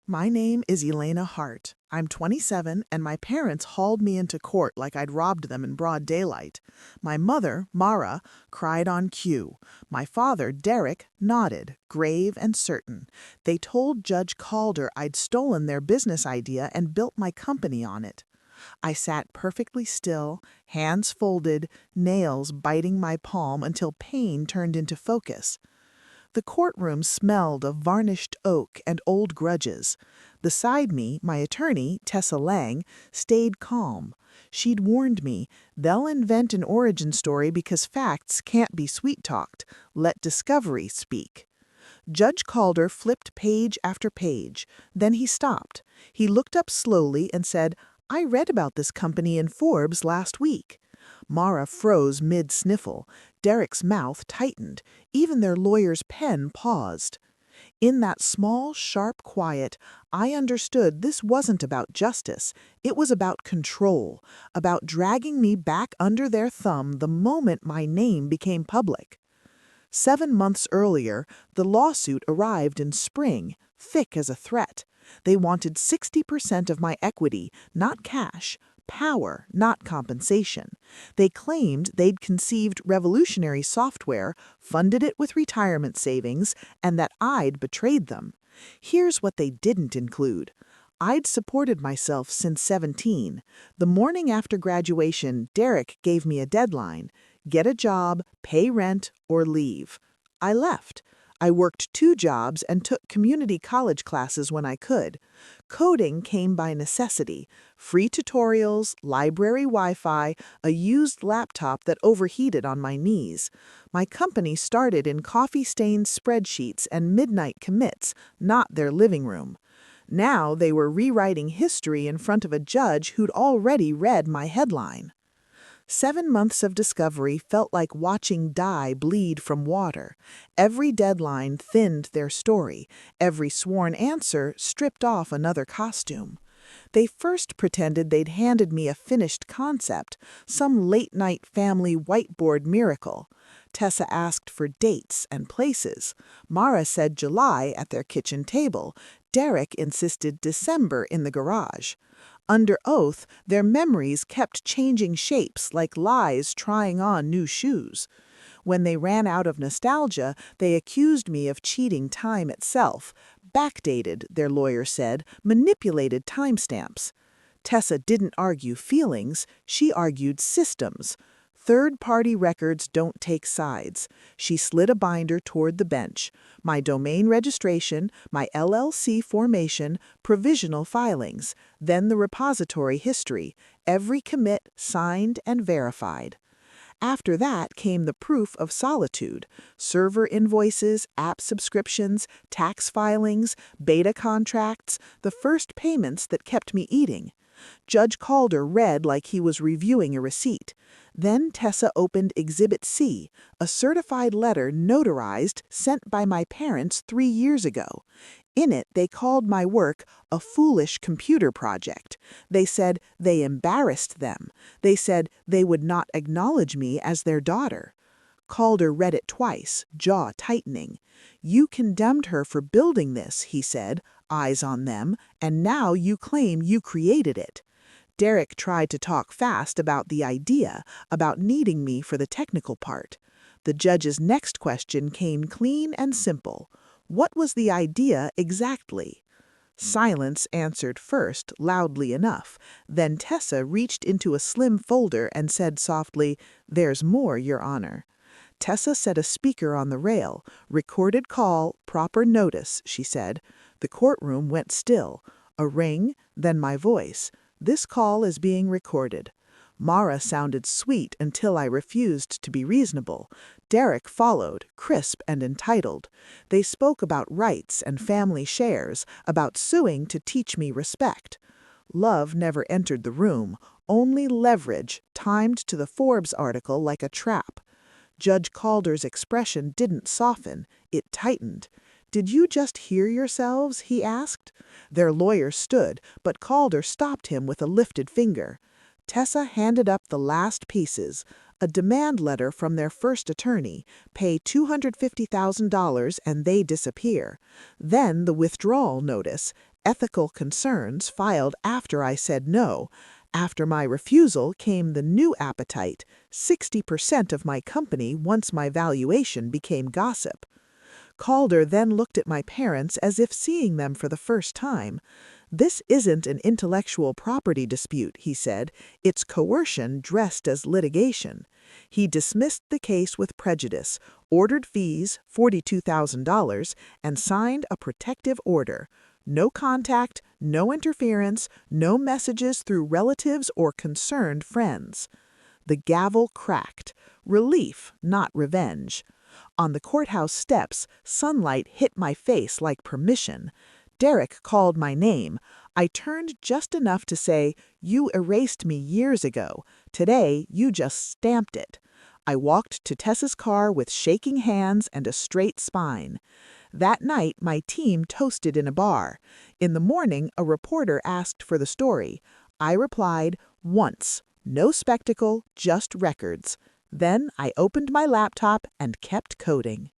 My name is Elena Hart. I'm 27, and my parents hauled me into court like I'd robbed them in broad daylight. My mother, Mara, cried on cue. My father, Derek, nodded, grave and certain. They told Judge Calder I'd stolen their business idea and built my company on it. I sat perfectly still, hands folded, nails biting my palm until pain turned into focus. The courtroom smelled of varnished oak and old grudges. Beside me, my attorney, Tessa Lang, stayed calm. She'd warned me, they'll invent an origin story because facts can't be sweet-talked. Let discovery speak. Judge Calder flipped page after page. Then he stopped. He looked up slowly and said, "I read about this company in Forbes last week." Mara froze mid-sniffle. Derek's mouth tightened. Even their lawyer's pen paused. In that small, sharp quiet, I understood this wasn't about justice. It was about control, about dragging me back under their thumb the moment my name became public. 7 months earlier, the lawsuit arrived in spring, thick as a threat. They wanted 60% of my equity, not cash. Power, not compensation. They claimed they'd conceived revolutionary software, funded it with retirement savings, and that I'd betrayed them. Here's what they didn't include. I'd supported myself since 17. The morning after graduation, Derek gave me a deadline. Get a job, pay rent, or leave. I left. I worked 2 jobs and took community college classes when I could. Coding came by necessity. Free tutorials, library Wi-Fi, a used laptop that overheated on my knees. My company started in coffee-stained spreadsheets and midnight commits, not their living room. Now they were rewriting history in front of a judge who'd already read my headline. 7 months of discovery felt like watching dye bleed from water. Every deadline thinned their story. Every sworn answer stripped off another costume. They first pretended they'd handed me a finished concept, some late-night family whiteboard miracle. Tessa asked for dates and places. Mara said July at their kitchen table. Derek insisted December in the garage. Under oath, their memories kept changing shapes like lies trying on new shoes. When they ran out of nostalgia, they accused me of cheating time itself. Backdated, their lawyer said, manipulated timestamps. Tessa didn't argue feelings, she argued systems. Third-party records don't take sides. She slid a binder toward the bench. My domain registration, my LLC formation, provisional filings, then the repository history, every commit signed and verified. After that came the proof of solitude, server invoices, app subscriptions, tax filings, beta contracts, the first payments that kept me eating. Judge Calder read like he was reviewing a receipt. Then Tessa opened Exhibit C, a certified letter notarized sent by my parents 3 years ago. In it, they called my work a foolish computer project. They said they embarrassed them. They said they would not acknowledge me as their daughter. Calder read it twice, jaw tightening. You condemned her for building this, he said, eyes on them, and now you claim you created it. Derek tried to talk fast about the idea, about needing me for the technical part. The judge's next question came clean and simple. What was the idea exactly? Silence answered first, loudly enough. Then Tessa reached into a slim folder and said softly, "There's more, Your Honor." Tessa set a speaker on the rail. "Recorded call, proper notice," she said. The courtroom went still. A ring, then my voice. "This call is being recorded." Mara sounded sweet until I refused to be reasonable. Derek followed, crisp and entitled. They spoke about rights and family shares, about suing to teach me respect. Love never entered the room, only leverage, timed to the Forbes article like a trap. Judge Calder's expression didn't soften, it tightened. "Did you just hear yourselves?" he asked. Their lawyer stood, but Calder stopped him with a lifted finger. Tessa handed up the last pieces, a demand letter from their first attorney, pay $250,000 and they disappear. Then the withdrawal notice, ethical concerns filed after I said no. After my refusal came the new appetite, 60% of my company once my valuation became gossip. Calder then looked at my parents as if seeing them for the first time. "This isn't an intellectual property dispute," he said. "It's coercion dressed as litigation." He dismissed the case with prejudice, ordered fees, $42,000, and signed a protective order. No contact, no interference, no messages through relatives or concerned friends. The gavel cracked. Relief, not revenge. On the courthouse steps, sunlight hit my face like permission. Derek called my name. I turned just enough to say, "You erased me years ago. Today, you just stamped it." I walked to Tessa's car with shaking hands and a straight spine. That night, my team toasted in a bar. In the morning, a reporter asked for the story. I replied, "Once. No spectacle, just records." Then I opened my laptop and kept coding.